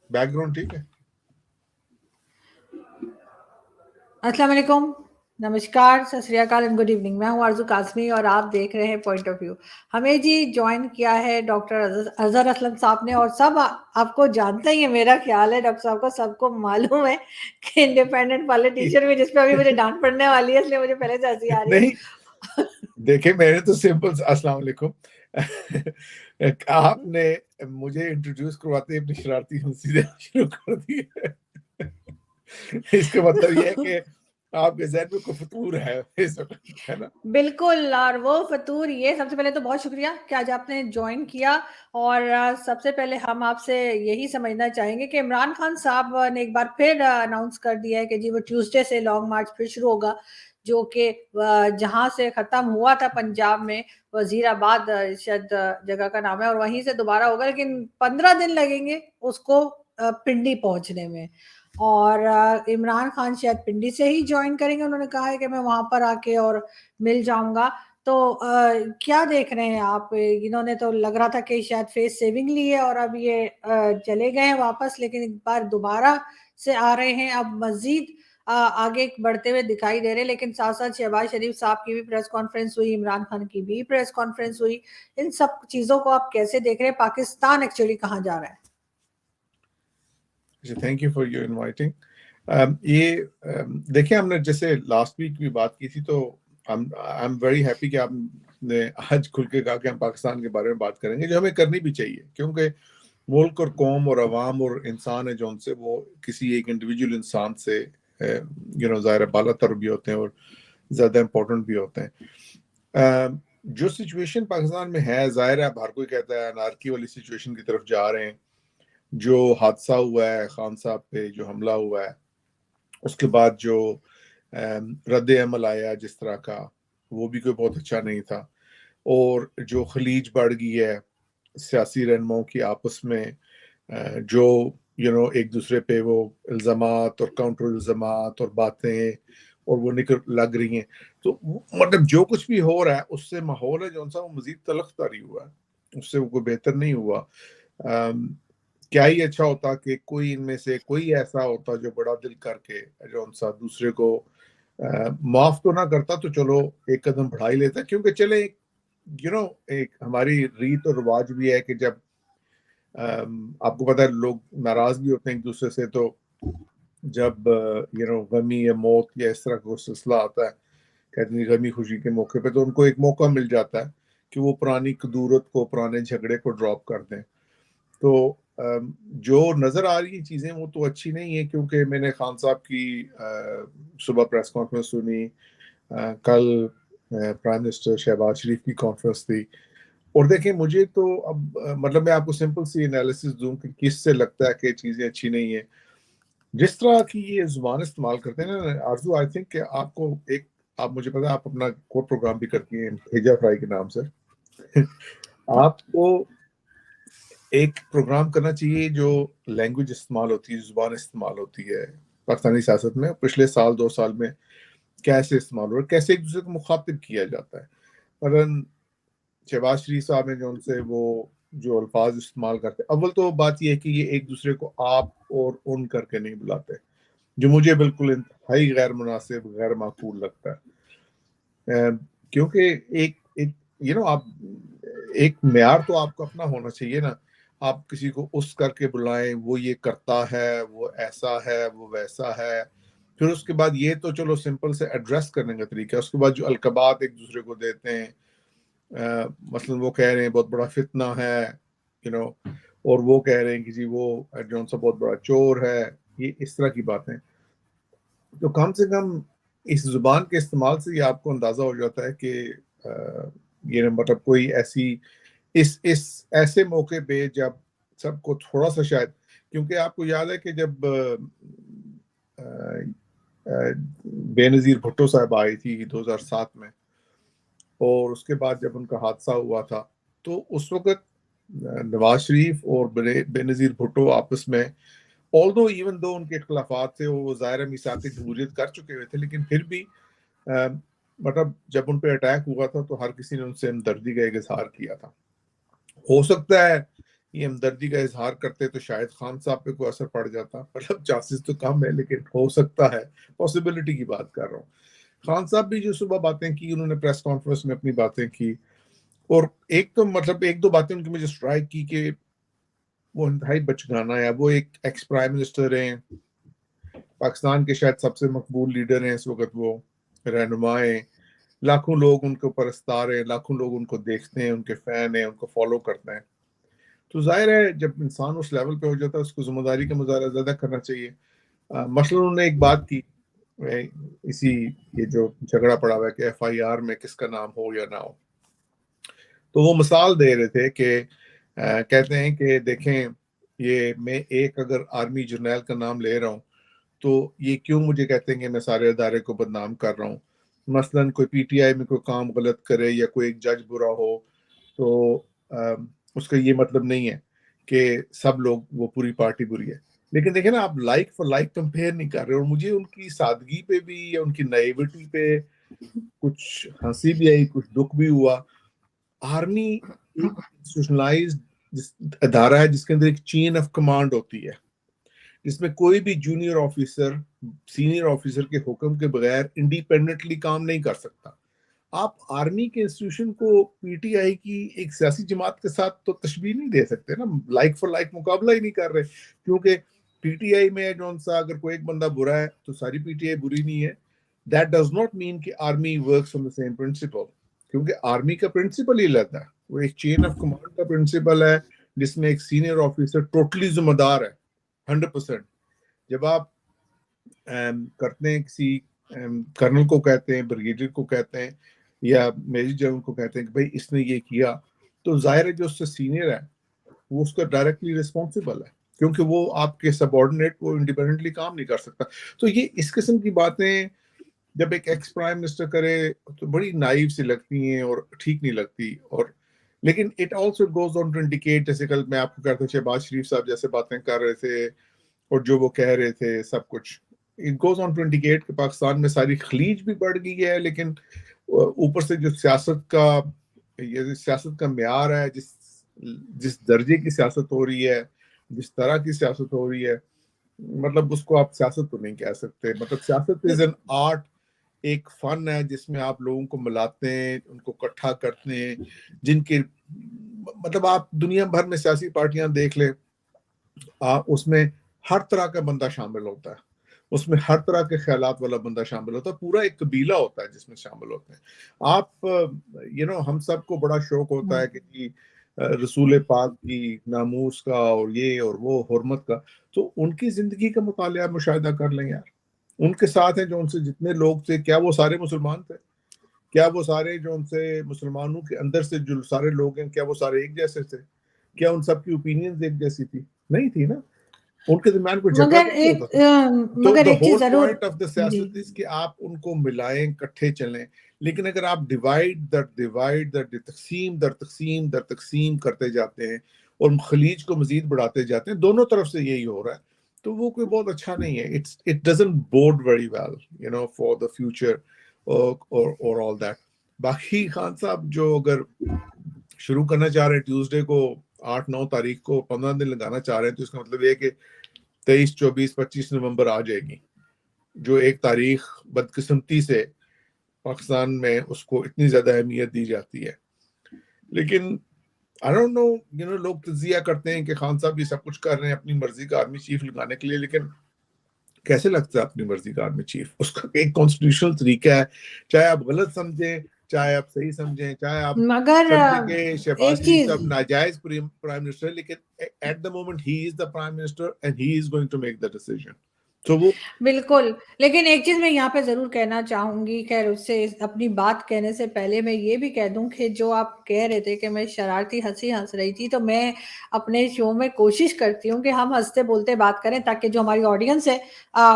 Back ground ٹھیک ہے؟ السلام علیکم، نمسکار، ست سری اکال اینڈ گڈ ایوننگ. میں ہوں آرزو قاسمی اور آپ دیکھ رہے ہیں پوائنٹ آف ویو. ہمیں جی جوائن کیا ہے ڈاکٹر اظہر اسلم صاحب نے، اور سب آپ کو جانتے ہی ہیں. میرا خیال ہے ڈاکٹر صاحب کو سب کو معلوم ہے کہ انڈیپینڈنٹ پالیٹیشین میں، جس پہ ابھی مجھے ڈانٹ پڑنے والی ہے، اس لیے مجھے پہلے سے ہنسی آ رہی ہے. نہیں دیکھیں، میں نے تو سمپل السلام علیکم آپ نے مجھے انٹروڈیوس کرواتے اپنی شرارتی ہنسی سے شروع کر دی ہے. اس کا مطلب یہ ہے کہ آپ کے ذہن میں کوئی فطور ہے اس وقت، ہے نا؟ بالکل. اور وہ فطور یہ، سب سے پہلے تو بہت شکریہ کہ آج آپ نے جوائن کیا. اور سب سے پہلے ہم آپ سے یہی سمجھنا چاہیں گے کہ عمران خان صاحب نے ایک بار پھر اناؤنس کر دیا ہے کہ جی وہ ٹیوزڈے سے لانگ مارچ پھر شروع ہوگا، جو کہ جہاں سے ختم ہوا تھا پنجاب میں، وزیر آباد شاید جگہ کا نام ہے، اور وہیں سے دوبارہ ہوگا، لیکن 15 دن لگیں گے اس کو پنڈی پہنچنے میں. اور عمران خان شاید پنڈی سے ہی جوائن کریں گے. انہوں نے کہا ہے کہ میں وہاں پر آ کے اور مل جاؤں گا. تو کیا دیکھ رہے ہیں آپ؟ انہوں نے تو لگ رہا تھا کہ شاید فیس سیونگ لی ہے اور اب یہ چلے گئے ہیں واپس، لیکن ایک بار دوبارہ سے آ رہے ہیں، اب مزید آگے بڑھتے ہوئے دکھائی دے رہے. لیکن ساتھ ساتھ شہباز شریف صاحب کی بھی پریس کانفرنس ہوئی، عمران خان کی بھی پریس کانفرنس ہوئی. ان سب چیزوں کو آپ کیسے دیکھ رہے ہیں؟ پاکستان ایکچولی کہاں جا رہا ہے؟ Thank you for your inviting. یہ دیکھیں، ہم نے جیسے لاسٹ ویک بھی بات کی تھی، تو آئی ایم ویری ہیپی کہ آپ نے آج کھل کے کہا کہ ہم پاکستان کے بارے میں بات کریں گے، جو ہمیں کرنی بھی چاہیے، کیونکہ ملک اور قوم اور عوام اور انسان ہے جو ان سے وہ کسی ایک انڈیویجول انسان سے ظاہر بالا تر بھی ہوتے ہیں اور زیادہ امپورٹنٹ بھی ہوتے ہیں. جو سچویشن پاکستان میں ہے، ظاہر ہے ہر کوئی کہتا ہے انارکی والی سچویشن کی طرف جا رہے ہیں. جو حادثہ ہوا ہے خان صاحب پہ، جو حملہ ہوا ہے، اس کے بعد جو رد عمل آیا جس طرح کا، وہ بھی کوئی بہت اچھا نہیں تھا. اور جو خلیج بڑھ گئی ہے سیاسی رہنماؤں کی آپس میں، جو ایک دوسرے پہ وہ الزامات اور کاؤنٹر الزامات اور باتیں اور وہ لگ رہی ہیں، تو مطلب جو کچھ بھی ہو رہا ہے اس سے ماحول ہے جو وہ مزید تلخ طاری ہوا ہے، اس سے وہ کوئی بہتر نہیں ہوا. کیا ہی اچھا ہوتا کہ کوئی ان میں سے کوئی ایسا ہوتا جو بڑا دل کر کے جو دوسرے کو معاف تو نہ کرتا، تو چلو ایک قدم بڑھا ہی لیتا. کیونکہ چلے ایک ہماری ریت اور رواج بھی ہے کہ جب آپ کو پتا ہے لوگ ناراض بھی ہوتے ہیں ایک دوسرے سے، تو جب غمی یا موت یا اس طرح کا سلسلہ آتا ہے، کہتے ہیں غمی خوشی کے موقع پہ، تو ان کو ایک موقع مل جاتا ہے کہ وہ پرانی قدورت کو، پرانے جھگڑے کو ڈراپ کر دیں. تو جو نظر آ رہی چیزیں وہ تو اچھی نہیں ہے، کیونکہ میں نے خان صاحب کی صبح پریس کانفرنس سنی، کل پرائم منسٹر شہباز شریف کی کانفرنس تھی. اور دیکھیں مجھے تو اب مطلب میں آپ کو سمپل سی انالیسس دوں کہ کس سے لگتا ہے کہ چیزیں اچھی نہیں ہیں. جس طرح کی یہ زبان استعمال کرتے ہیں نا آرزو، آئی تھنک کہ آپ کو آپ مجھے پتا آپ اپنا کوئی پروگرام بھی کرتی ہیں ہیجا فرائی کے نام سے. آپ کو ایک پروگرام کرنا چاہیے جو لینگویج استعمال ہوتی ہے، زبان استعمال ہوتی ہے پاکستانی سیاست میں پچھلے سال 2 سال میں کیسے استعمال ہو رہا ہے، کیسے ایک دوسرے کو مخاطب کیا جاتا ہے. مثلاً شہباز شریف صاحب ہیں جو ان سے وہ جو الفاظ استعمال کرتے ہیں، اول تو بات یہ ہے کہ یہ ایک دوسرے کو آپ اور ان کر کے نہیں بلاتے، جو مجھے بالکل انتہائی غیر مناسب، غیر معقول لگتا ہے. کیونکہ آپ ایک معیار تو آپ کو اپنا ہونا چاہیے نا. آپ کسی کو اس کر کے بلائیں، وہ یہ کرتا ہے، وہ ایسا ہے، وہ ویسا ہے. پھر اس کے بعد یہ تو چلو سمپل سے ایڈریس کرنے کا طریقہ ہے. اس کے بعد جو القابات ایک دوسرے کو دیتے ہیں، مثلا وہ کہہ رہے ہیں بہت بڑا فتنہ ہے، اور وہ کہہ رہے ہیں کہ جی وہ جون سا بہت بڑا چور ہے. یہ اس طرح کی باتیں، تو کم سے کم اس زبان کے استعمال سے یہ آپ کو اندازہ ہو جاتا ہے کہ یہ مطلب کوئی ایسی اس ایسے موقع پہ جب سب کو تھوڑا سا شاید، کیونکہ آپ کو یاد ہے کہ جب بے نظیر بھٹو صاحب آئی تھی 2007 میں، اور اس کے بعد جب ان کا حادثہ ہوا تھا، تو اس وقت نواز شریف اور بے نظیر بھٹو آپس میں although even though ان کے اختلافات تھے، وہ ظاہر میثاق جمہوریت کر چکے ہوئے تھے، لیکن پھر بھی مطلب جب ان پہ اٹیک ہوا تھا تو ہر کسی نے ان سے ہمدردی کا ایک اظہار کیا تھا. ہو سکتا ہے یہ ہمدردی کا اظہار کرتے تو شاید خان صاحب پہ کوئی اثر پڑ جاتا. مطلب چانسز تو کم ہے لیکن ہو سکتا ہے, پاسبلٹی کی بات کر رہا ہوں. خان صاحب بھی جو صبح باتیں کی, انہوں نے پریس کانفرنس میں اپنی باتیں کی, اور ایک تو مطلب ایک دو باتیں ان کی مجھے اسٹرائک کی کہ وہ انتہائی بچگانہ ہے. وہ ایک ایکس پرائم منسٹر ہیں, پاکستان کے شاید سب سے مقبول لیڈر ہیں اس وقت, وہ رہنما ہیں, لاکھوں لوگ ان کو پرستار ہیں, لاکھوں لوگ ان کو دیکھتے ہیں, ان کے فین ہیں, ان کو فالو کرتے ہیں. تو ظاہر ہے جب انسان اس لیول پہ ہو جاتا ہے اس کو ذمہ داری کا مظاہرہ زیادہ کرنا چاہیے. مثلا انہوں نے ایک بات کی, اسی یہ جو جھگڑا پڑا ہوا ہے کہ ایف آئی آر میں کس کا نام ہو یا نہ ہو, تو وہ مثال دے رہے تھے کہ کہتے ہیں کہ دیکھیں یہ میں ایک اگر آرمی جرنیل کا نام لے رہا ہوں تو یہ کیوں مجھے کہتے ہیں کہ میں سارے ادارے کو بدنام کر رہا ہوں. مثلا کوئی پی ٹی آئی میں کوئی کام غلط کرے یا کوئی ایک جج برا ہو تو اس کا یہ مطلب نہیں ہے کہ سب لوگ وہ پوری پارٹی بری ہے. لیکن دیکھیں نا, آپ لائک فار لائک کمپیئر نہیں کر رہے. اور مجھے ان کی سادگی پہ بھی یا ان کی نائیوٹی پہ کچھ ہنسی بھی آئی, کچھ دکھ بھی ہوا. آرمی ایک انسٹیٹیوشنلائزڈ ادارہ ہے جس کے اندر ایک چین آف کمانڈ ہوتی ہے, جس میں کوئی بھی جونیئر آفیسر سینئر آفیسر کے حکم کے بغیر انڈیپینڈنٹلی کام نہیں کر سکتا. آپ آرمی کے انسٹیٹیوشن کو پی ٹی آئی کی ایک سیاسی جماعت کے ساتھ تو تشبیہ نہیں دے سکتے نا, لائک فار لائک مقابلہ ہی نہیں کر رہے. کیونکہ پی ٹی آئی میں جو سا اگر کوئی ایک بندہ برا ہے تو ساری پی ٹی آئی بری نہیں ہے. دیٹ ڈز ناٹ مین کہ army works on the same principle, کیونکہ آرمی کا پرنسپل ہی لیتا ہے, وہ ایک چین آف کمانڈ کا پرنسپل ہے جس میں ایک سینئر آفیسر ٹوٹلی ذمہ دار ہے 100%. جب آپ کرتے ہیں کسی کرنل کو کہتے ہیں, بریگیڈیئر کو کہتے ہیں یا میجر جنرل کو کہتے ہیں کہ بھائی اس نے یہ کیا, تو ظاہر ہے جو اس سے سینئر ہے وہ اس کا ڈائریکٹلی ریسپانسبل ہے, کیونکہ وہ آپ کے سب آرڈینیٹ وہ انڈیپینڈنٹلی کام نہیں کر سکتا. تو یہ اس قسم کی باتیں جب ایک ایکس پرائم منسٹر کرے تو بڑی نائیو سی لگتی ہیں اور ٹھیک نہیں لگتی. اور لیکن it also goes on to indicate, جیسے کل میں آپ کو کہتا ہوں شہباز شریف صاحب جیسے باتیں کر رہے تھے اور جو وہ کہہ رہے تھے سب کچھ, it goes on to indicate کہ پاکستان میں ساری خلیج بھی بڑھ گئی ہے, لیکن اوپر سے جو سیاست کا معیار ہے, جس درجے کی سیاست ہو رہی ہے, جس طرح کی سیاست ہو رہی ہے, مطلب اس کو آپ سیاست تو نہیں کہہ سکتے. مطلب سیاست از این آرٹ, ایک فن ہے جس میں آپ لوگوں کو ملاتے ہیں, ان کو اکٹھا کرتے ہیں, جن کے مطلب آپ دنیا بھر میں سیاسی پارٹیاں دیکھ لیں, اس میں ہر طرح کا بندہ شامل ہوتا ہے, اس میں ہر طرح کے خیالات والا بندہ شامل ہوتا ہے, پورا ایک قبیلہ ہوتا ہے جس میں شامل ہوتے ہیں. آپ ہم سب کو بڑا شوق ہوتا ہے کہ رسول پاک کی ناموس کا اور یہ اور وہ حرمت کا, تو ان کی زندگی کا مطالعہ مشاہدہ کر لیں یار. ان کے ساتھ ہیں جو ان سے جتنے لوگ تھے, کیا وہ سارے مسلمان تھے؟ کیا وہ سارے جو ان سے مسلمانوں کے اندر سے جو سارے لوگ ہیں کیا وہ سارے ایک جیسے تھے؟ کیا ان سب کی اوپینینز ایک جیسی تھی؟ نہیں تھی نا. ان کے درمیان کوئی جھگڑا نہیں ہوتا تھا. تو the whole point of the سیاست is کہ آپ ان کو ملائیں, کٹھے چلیں. لیکن اگر آپ ڈیوائڈ در تقسیم کرتے جاتے ہیں اور خلیج کو مزید بڑھاتے جاتے ہیں, دونوں طرف سے یہی ہو رہا ہے, تو وہ کوئی بہت اچھا نہیں ہے. It doesn't bode very well, for the future or all that. باقی خان صاحب جو اگر شروع کرنا چاہ رہے ہیں ٹیوزڈے کو 8-9 تاریخ کو 15 دن لگانا چاہ رہے ہیں, تو اس کا مطلب یہ کہ 23, 24, 25 نومبر آ جائے گی, جو ایک تاریخ بدقسمتی سے پاکستان میں اس کو اتنی زیادہ اہمیت دی جاتی ہے. لیکن I don't know, لوگ تجزیہ کرتے ہیں کہ خان صاحب یہ سب کچھ کر رہے ہیں اپنی مرضی کا آرمی چیف لگانے کے لیے, لیکن کیسے لگتا ہے اپنی مرضی کا آرمی چیف؟ اس کا ایک کانسٹیٹیوشنل طریقہ ہے, چاہے آپ غلط سمجھیں چاہے آپ صحیح سمجھیں, چاہے آپ مگر سمجھیں کہ شہباز ایک شریف چیز صاحب ناجائز پرائم منسٹر, لیکن at the moment he is the prime minister and he is going to make the decision. تو وہ بالکل, لیکن ایک چیز میں یہاں پہ ضرور کہنا چاہوں گی, خیر اس سے اپنی بات کہنے سے پہلے میں یہ بھی کہہ دوں کہ جو آپ کہہ رہے تھے کہ میں شرارتی ہنسی ہنس رہی تھی, تو میں اپنے شو میں کوشش کرتی ہوں کہ ہم ہنستے بولتے بات کریں تاکہ جو ہماری آڈینس ہے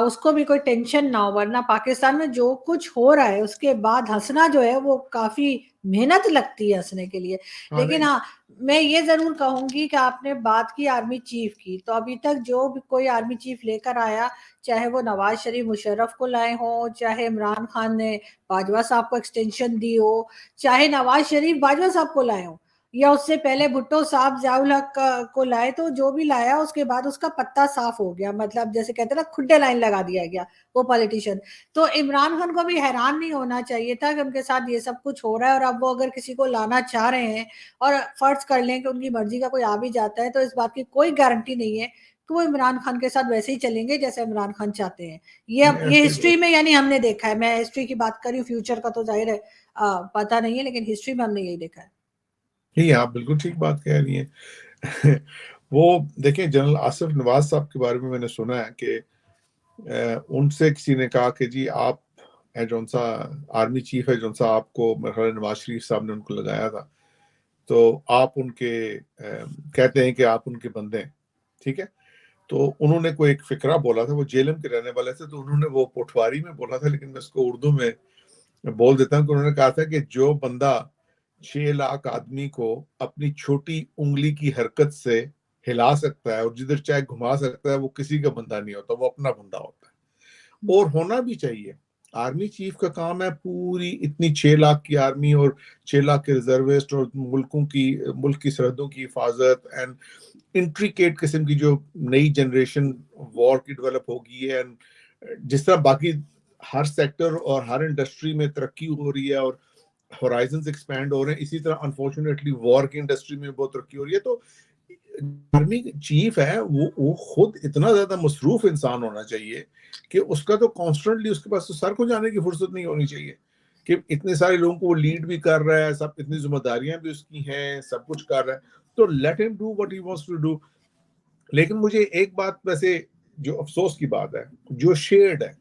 اس کو بھی کوئی ٹینشن نہ ہو. ورنہ پاکستان میں جو کچھ ہو رہا ہے اس کے بعد ہنسنا جو ہے وہ کافی محنت لگتی ہے ہنسنے کے لیے. لیکن ہاں میں یہ ضرور کہوں گی کہ آپ نے بات کی آرمی چیف کی, تو ابھی تک جو بھی کوئی آرمی چیف لے کر آیا, چاہے وہ نواز شریف مشرف کو لائے ہوں, چاہے عمران خان نے باجوہ صاحب کو ایکسٹینشن دی ہو, چاہے نواز شریف باجوہ صاحب کو لائے ہوں, یا اس سے پہلے بھٹو صاحب ضیاء الحق کو لائے تو جو بھی لایا اس کے بعد اس کا پتہ صاف ہو گیا, مطلب جیسے کہتے ہیں نا کھڈے لائن لگا دیا گیا وہ پالیٹیشین. تو عمران خان کو بھی حیران نہیں ہونا چاہیے تھا کہ ان کے ساتھ یہ سب کچھ ہو رہا ہے, اور اب وہ اگر کسی کو لانا چاہ رہے ہیں اور فرض کر لیں کہ ان کی مرضی کا کوئی آ بھی جاتا ہے, تو اس بات کی کوئی گارنٹی نہیں ہے کہ وہ عمران خان کے ساتھ ویسے ہی چلیں گے جیسے عمران خان چاہتے ہیں. یہ ہسٹری میں یعنی ہم نے دیکھا ہے, میں ہسٹری کی بات کر رہی ہوں, فیوچر کا تو ظاہر ہے پتہ نہیں ہے, لیکن ہسٹری میں ہم نے یہی دیکھا ہے. نہیں, آپ بالکل ٹھیک بات کہہ رہی ہیں. وہ دیکھیں جنرل آصف نواز صاحب کے بارے میں نے سنا ہے کہ ان سے کسی نے کہا کہ جی آپ جون سا آرمی چیف ہے, جون سا آپ کو میرا نواز شریف صاحب نے ان کو لگایا تھا, تو آپ ان کے کہتے ہیں کہ آپ ان کے بندے ہیں, ٹھیک ہے. تو انہوں نے کوئی ایک فقرہ بولا تھا, وہ جیلم کے رہنے والے تھے, تو انہوں نے وہ پٹواری میں بولا تھا, لیکن میں اس کو اردو میں بول دیتا ہوں کہ انہوں نے کہا تھا کہ جو بندہ 6 لاکھ آدمی کو اپنی چھوٹی انگلی کی حرکت سے ہلا سکتا ہے اور جدھر چاہے گھما سکتا ہے, وہ کسی کا بندہ نہیں ہوتا, وہ اپنا بندہ ہوتا ہے. اور ہونا بھی چاہیے. آرمی چیف کا کام ہے پوری اتنی 6 لاکھ کی آرمی اور 6 لاکھ کے ریزروسٹ اور ملک کی سرحدوں کی حفاظت اینڈ انٹریکیٹ قسم کی جو نئی جنریشن وار کی ڈیولپ ہوگی ہے, جس طرح باقی ہر سیکٹر اور ہر انڈسٹری میں ترقی ہو رہی ہے اور ہورائزنز ایکسپینڈ ہو رہے ہیں, اسی طرح انفارچونیٹلی وار کی انڈسٹری میں بہت ترقی ہو رہی ہے. تو آرمی چیف ہے وہ خود اتنا زیادہ مصروف انسان ہونا چاہیے کہ اس کا تو کانسٹنٹلی اس کے پاس تو سر کو جانے کی فرصت نہیں ہونی چاہیے کہ اتنے سارے لوگوں کو وہ لیڈ بھی کر رہا ہے, سب اتنی ذمہ داریاں بھی اس کی ہیں, سب کچھ کر رہا ہے, تو لیٹ ہم do what he wants to do. لیکن مجھے ایک بات ویسے جو افسوس کی بات ہے, جو شیئرڈ ہے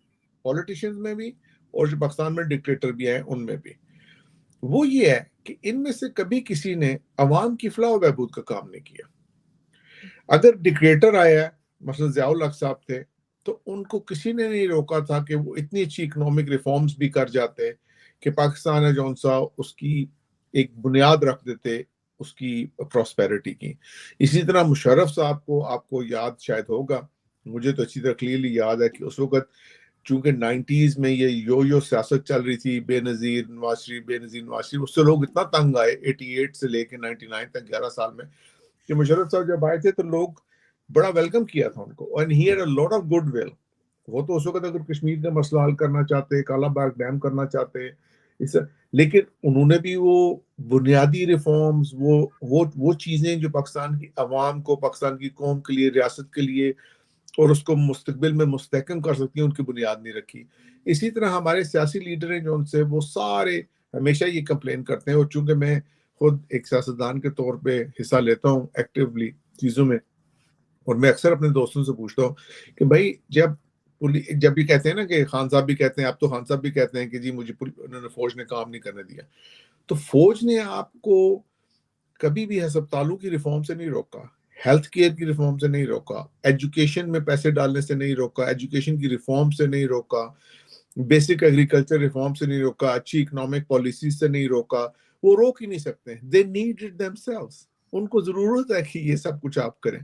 پولیٹیشینز میں بھی اور جو پاکستان میں ڈکٹیٹر بھی ہیں ان میں بھی, وہ یہ ہے کہ ان میں سے کبھی کسی نے عوام کی فلاح و بہبود کا کام نہیں کیا. اگر ڈکٹیٹر آیا ہے, مثلا ضیاء الحق صاحب تھے, تو ان کو کسی نے نہیں روکا تھا کہ وہ اتنی اچھی اکنامک ریفارمز بھی کر جاتے کہ پاکستان ہے جون سا اس کی ایک بنیاد رکھ دیتے اس کی پراسپیرٹی کی. اسی طرح مشرف صاحب کو آپ کو یاد شاید ہوگا, مجھے تو اچھی طرح کلیئرلی یاد ہے کہ اس وقت چونکہ 90s میں یہ یو سیاست چل رہی تھی, بے نظیر نواز شریف, اس سے لوگ اتنا تنگ آئے 88 سے لے کے 99 تک 11 سال میں, کہ مشرف صاحب جب آئے تھے تو لوگ بڑا ویلکم کیا تھا ان کو, and he had a lot of goodwill. وہ تو اس وقت اگر کشمیر کا مسئلہ حل کرنا چاہتے, کالا باغ ڈیم کرنا چاہتے, لیکن انہوں نے بھی وہ بنیادی ریفارمز, وہ چیزیں جو پاکستان کی عوام کو, پاکستان کی قوم کے لیے, ریاست کے لیے اور اس کو مستقبل میں مستحکم کر سکتی ہیں, ان کی بنیاد نہیں رکھی. اسی طرح ہمارے سیاسی لیڈر ہیں جو ان سے وہ سارے ہمیشہ یہ کمپلین کرتے ہیں, اور چونکہ میں خود ایک سیاستدان کے طور پہ حصہ لیتا ہوں ایکٹیولی چیزوں میں, اور میں اکثر اپنے دوستوں سے پوچھتا ہوں کہ بھائی جب یہ کہتے ہیں نا کہ خان صاحب بھی کہتے ہیں, اب تو خان صاحب بھی کہتے ہیں کہ جی مجھے انہوں نے فوج نے کام نہیں کرنے دیا, تو فوج نے آپ کو کبھی بھی ہسپتالوں کی ریفارم سے نہیں روکا, ہیلتھ کیئر کی ریفارم سے نہیں روکا, ایجوکیشن میں پیسے ڈالنے سے نہیں روکا, ایجوکیشن کی ریفارم سے نہیں روکا, بیسک ایگریکلچر ریفارم سے نہیں روکا, اچھی اکنامک پالیسیز سے نہیں روکا. وہ روک ہی نہیں سکتے, they need it themselves. ان کو ضرورت ہے کہ یہ سب کچھ آپ کریں.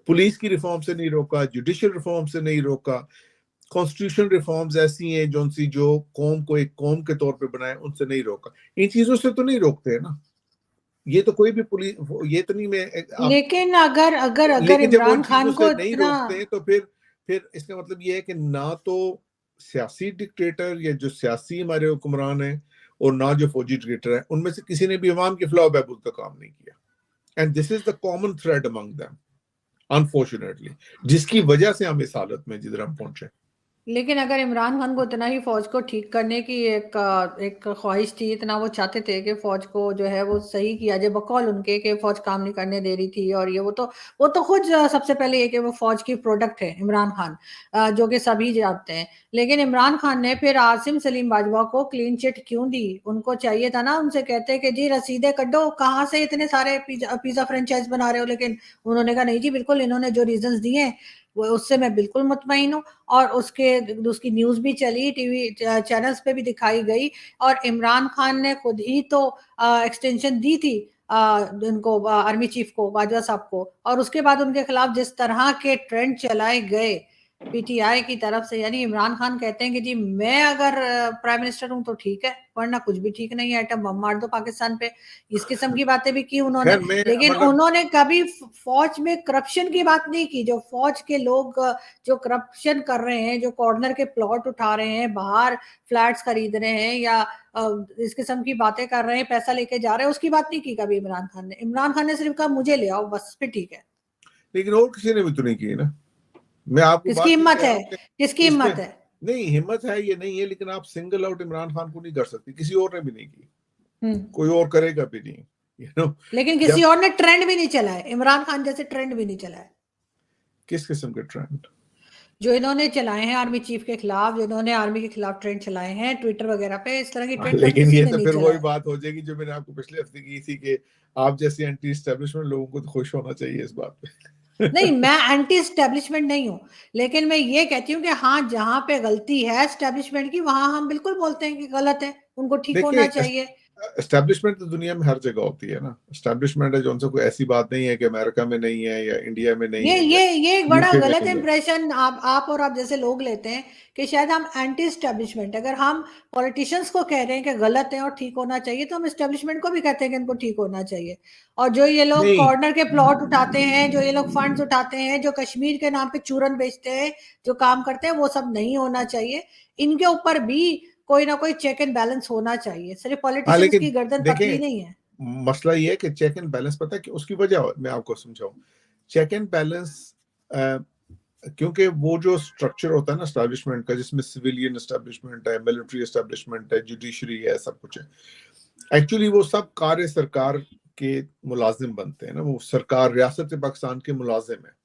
پولیس کی ریفارم سے نہیں روکا, جوڈیشل ریفارم سے نہیں روکا, کانسٹیٹیوشن ریفارمز ایسی ہیں جو قوم کو ایک قوم کے طور پہ بنائے, ان سے نہیں روکا. ان چیزوں سے تو نہیں روکتے ہیں نا, یہ تو کوئی بھی پولیس, یہ تو نہیں میں لیکن اگر لیکن جب عمران ان چیزوں خان کو سے نہیں اتنا, روکتے تو پھر اس کا مطلب یہ ہے کہ نہ تو سیاسی ڈکٹیٹر یا جو سیاسی ہمارے حکمران ہیں اور نہ جو فوجی ڈکٹیٹر ہیں, ان میں سے کسی نے بھی عوام کی فلاح و بہبود کا کام نہیں کیا. And this is the common thread among them unfortunately, جس کی وجہ سے ہم اس حالت میں جدھر ہم پہنچے. لیکن اگر عمران خان کو اتنا ہی فوج کو ٹھیک کرنے کی ایک خواہش تھی, اتنا وہ چاہتے تھے کہ فوج کو جو ہے وہ صحیح کیا جائے, بقول ان کے کہ فوج کام نہیں کرنے دے رہی تھی, اور یہ وہ تو خود سب سے پہلے یہ کہ وہ فوج کی پروڈکٹ ہے عمران خان, جو کہ سبھی جانتے ہیں. لیکن عمران خان نے پھر عاصم سلیم باجوہ کو کلین چٹ کیوں دی؟ ان کو چاہیے تھا نا ان سے کہتے کہ جی رسیدیں کڈو, کہاں سے اتنے سارے پیزا فرنچائز بنا رہے ہو, لیکن انہوں نے کہا نہیں جی بالکل, انہوں نے جو ریزنز دیے ہیں اس سے میں بالکل مطمئن ہوں. اور اس کی نیوز بھی چلی, ٹی وی چینلز پہ بھی دکھائی گئی, اور عمران خان نے خود ہی تو ایکسٹینشن دی تھی ان کو, آرمی چیف کو, باجوہ صاحب کو, اور اس کے بعد ان کے خلاف جس طرح کے ٹرینڈ چلائے گئے پی ٹی آئی کی طرف سے، یعنی عمران خان کہتے ہیں کہ جی میں اگر پرائم منسٹر ہوں تو ٹھیک ہے، ورنہ کچھ بھی ٹھیک نہیں ہے، ایٹم بم مار دو پاکستان پہ. اس قسم کی باتیں بھی کی انہوں نے. خیر میں لیکن مطلب انہوں نے کبھی فوج میں کرپشن کی بات نہیں کی. جو فوج کے لوگ جو کرپشن کر رہے ہیں، جو کارنر کے پلاٹ اٹھا رہے ہیں، باہر فلیٹس خرید رہے ہیں یا اس قسم کی باتیں کر رہے ہیں، پیسہ لے کے جا رہے ہیں، اس کی بات نہیں کی کبھی عمران خان نے. عمران خان نے صرف کہا مجھے لے آؤ بس، پھر ٹھیک ہے. لیکن اور کسی نے بھی تو نہیں کی نا. میں آپ کو کس بات کی یہ ہمت کہہ رہا ہے؟ ہوں کہ کس کی اس میں ہمت ہے؟ نہیں ہمت ہے، یہ نہیں ہے، لیکن آپ سنگل آؤٹ عمران خان کو نہیں کر سکتی، کسی اور نے بھی نہیں کی، ہوں. کوئی اور کرے گا بھی نہیں. لیکن جب کسی اور نے ٹرینڈ بھی نہیں چلا ہے، عمران خان جیسے ٹرینڈ بھی نہیں چلا ہے کس قسم کے ٹرینڈ؟ جو انہوں نے چلائے ہیں آرمی چیف کے خلاف، جو انہوں نے آرمی کے خلاف ٹرینڈ چلائے ہیں ٹویٹر وغیرہ پہ، اس طرح کی ٹرینڈ کبھی لیکن کسی یہ نے تو نہیں پھر وہی چلایا. بات ہو جائے گی جو میں نے آپ کو پچھلے ہفتے کی تھی کہ آپ جیسے اینٹی اسٹیبلشمنٹ لوگوں کو تو خوش ہونا چاہیے اس بات پہ. نہیں، میں اینٹی اسٹیبلشمنٹ نہیں ہوں، لیکن میں یہ کہتی ہوں کہ ہاں جہاں پہ غلطی ہے اسٹیبلشمنٹ کی، وہاں ہم بالکل بولتے ہیں کہ غلط ہے، ان کو ٹھیک دیکھیں ہونا چاہیے. اسٹیبلشمنٹ تو دنیا میں ہر جگہ ہوتی ہے نا. اسٹیبلشمنٹ ہے جو ان سے کوئی ایسی بات نہیں ہے کہ امریکہ میں نہیں ہے یا انڈیا میں نہیں ہے یا یہ ایک یو بڑا کے میں غلط نہیں ہے. امپریشن آپ اور آپ جیسے لوگ لیتے ہیں کہ شاید ہم اینٹی اسٹیبلشمنٹ. اگر ہم پولیٹیشینس کو کہہ رہے ہیں کہ غلط ہے اور ٹھیک ہونا چاہیے، تو ہم اسٹیبلشمنٹ کو بھی کہتے ہیں کہ ان کو ٹھیک ہونا چاہیے. اور جو یہ لوگ نہیں کارنر کے پلاٹ اٹھاتے ہیں، جو یہ لوگ فنڈز اٹھاتے ہیں، جو کشمیر کے نام پہ چورن بیچتے ہیں، جو کام کرتے ہیں، وہ سب نہیں ہونا چاہیے. ان کے اوپر بھی کوئی نہ کوئی چیک اینڈ بیلنس ہونا چاہیے. صرف ہاں پولیٹیشینس لیکن کی گردن دیکھیں پتلی نہیں ہے. مسئلہ یہ ہے کہ چیک اینڈ بیلنس پتہ ہے کہ اس کی وجہ میں آپ کو سمجھاؤں. چیک اینڈ بیلنس کیونکہ وہ جو اسٹرکچر ہوتا ہے نا اسٹیبلشمنٹ کا، جس میں سویلین اسٹیبلشمنٹ ہے، ملٹری اسٹیبلشمنٹ ہے، جوڈیشری ہے، سب کچھ ہے، ایکچولی وہ سب کار سرکار کے ملازم بنتے ہیں نا. وہ سرکار ریاست پاکستان کے ملازم ہیں.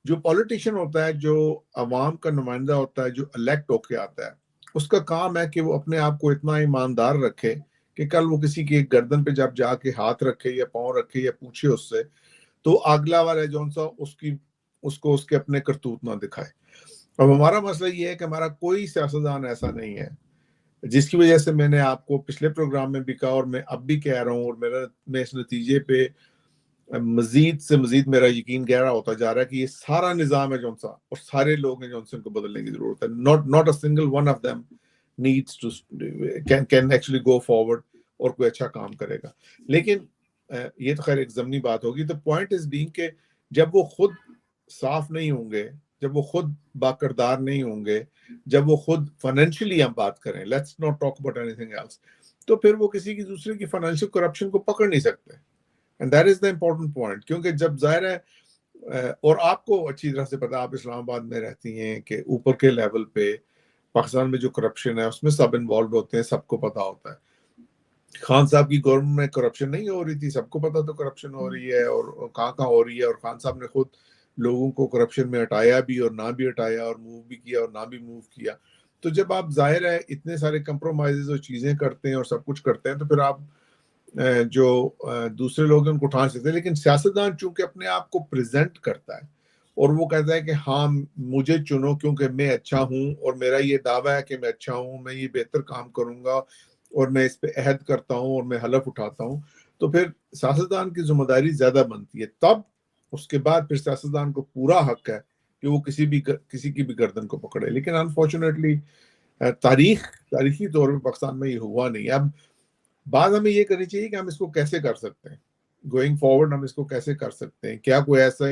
جو پولیٹیشین ہوتا ہے، جو عوام کا نمائندہ ہوتا ہے، جو الیکٹ ہو کے آتا ہے، اس کا کام ہے کہ وہ اپنے آپ کو اتنا ایماندار رکھے کہ کل وہ کسی کی گردن پہ جب جا کے ہاتھ رکھے یا پاؤں رکھے یا پوچھے اس سے، تو اگلا والا جون سا اس کو اس کے اپنے کرتوت نہ دکھائے. اب ہمارا مسئلہ یہ ہے کہ ہمارا کوئی سیاستدان ایسا نہیں ہے، جس کی وجہ سے میں نے آپ کو پچھلے پروگرام میں بھی کہا اور میں اب بھی کہہ رہا ہوں، اور میں اس نتیجے پہ مزید سے مزید میرا یقین گہرا ہوتا جا رہا ہے کہ یہ سارا نظام ہے جون سا اور سارے لوگ ہیں جون سے ان کو بدلنے کی ضرورت ہے. not a single one of them needs to can actually go forward اور کوئی اچھا کام کرے گا. لیکن یہ تو خیر ایک ضمنی بات ہوگی. تو پوائنٹ از بینگ کہ جب وہ خود صاف نہیں ہوں گے، جب وہ خود باکردار نہیں ہوں گے، جب وہ خود فائنینشلی ہم بات کریں، let's not talk about anything else, تو پھر وہ کسی کی دوسرے کی فائنینشیل کرپشن کو پکڑ نہیں سکتے. And that is the important point. کیونکہ جب ظاہر ہے، اور آپ کو اچھی طرح سے پتا، آپ اسلام آباد میں رہتی ہیں، کہ اوپر کے لیول پہ پاکستان میں جو کرپشن ہے اس میں سب انوالوڈ ہوتے ہیں، سب کو پتا ہوتا ہے. خان صاحب کی گورنمنٹ میں کرپشن نہیں ہو رہی تھی، سب کو پتا تو کرپشن ہو رہی ہے اور کہاں کہاں ہو رہی ہے، اور خان صاحب نے خود لوگوں کو کرپشن میں ہٹایا بھی اور نہ بھی ہٹایا، اور موو بھی کیا اور نہ بھی موو کیا. تو جب آپ ظاہر ہے اتنے سارے کمپرومائزز اور چیزیں کرتے ہیں اور سب کچھ کرتے ہیں، تو پھر آپ جو دوسرے لوگ ہیں ان کو اٹھا سکتے ہیں. لیکن سیاستدان چونکہ اپنے آپ کو پریزنٹ کرتا ہے اور وہ کہتا ہے کہ ہاں مجھے چنو کیونکہ میں اچھا ہوں، اور میرا یہ دعویٰ ہے کہ میں اچھا ہوں، میں یہ بہتر کام کروں گا، اور میں اس پہ عہد کرتا ہوں اور میں حلف اٹھاتا ہوں، تو پھر سیاستدان کی ذمہ داری زیادہ بنتی ہے. تب اس کے بعد پھر سیاستدان کو پورا حق ہے کہ وہ کسی کی بھی گردن کو پکڑے. لیکن انفارچونیٹلی تاریخی طور پہ پاکستان میں یہ ہوا نہیں. اب بات ہمیں یہ کرنی چاہیے کہ ہم اس کو کیسے کر سکتے ہیں، گوئنگ فارورڈ ہم اس کو کیسے کر سکتے ہیں. کیا کوئی ایسا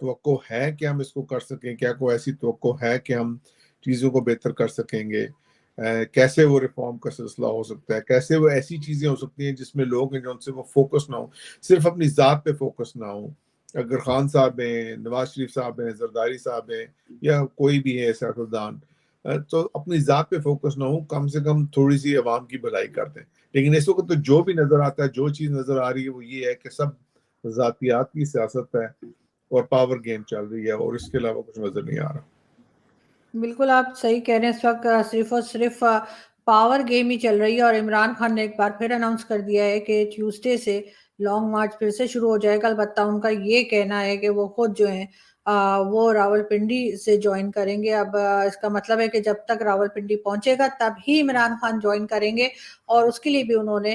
توقع ہے کہ ہم اس کو کر سکیں؟ کیا کوئی ایسی توقع ہے کہ ہم چیزوں کو بہتر کر سکیں گے؟ کیسے وہ ریفارم کا سلسلہ ہو سکتا ہے؟ کیسے وہ ایسی چیزیں ہو سکتی ہیں جس میں لوگ ہیں جو ان سے وہ فوکس نہ ہوں، صرف اپنی ذات پہ فوکس نہ ہوں. اگر خان صاحب ہیں، نواز شریف صاحب ہیں، زرداری صاحب ہیں، یا کوئی بھی ہے سیاستدان، تو اپنی ذات پہ فوکس نہ ہوں، کم سے کم تھوڑی سی عوام کی بھلائی کر دیں. لیکن اس وقت تو جو بھی نظر آتا ہے، جو چیز نظر آ رہی ہے، وہ یہ ہے کہ سب ذاتیات کی سیاست ہے اور پاور گیم چل رہی ہے، اور اس کے علاوہ کچھ نظر نہیں آ رہا. بالکل آپ صحیح کہہ رہے ہیں. اس وقت صرف اور صرف پاور گیم ہی چل رہی ہے. اور عمران خان نے ایک بار پھر اناؤنس کر دیا ہے کہ ٹیوزڈے سے لانگ مارچ پھر سے شروع ہو جائے گا. البتہ ان کا یہ کہنا ہے کہ وہ خود جو ہیں وہ راولپنڈی سے جوائن کریں گے. اب اس کا مطلب ہے کہ جب تک راولپنڈی پہنچے گا تب ہی عمران خان جوائن کریں گے، اور اس کے لیے بھی انہوں نے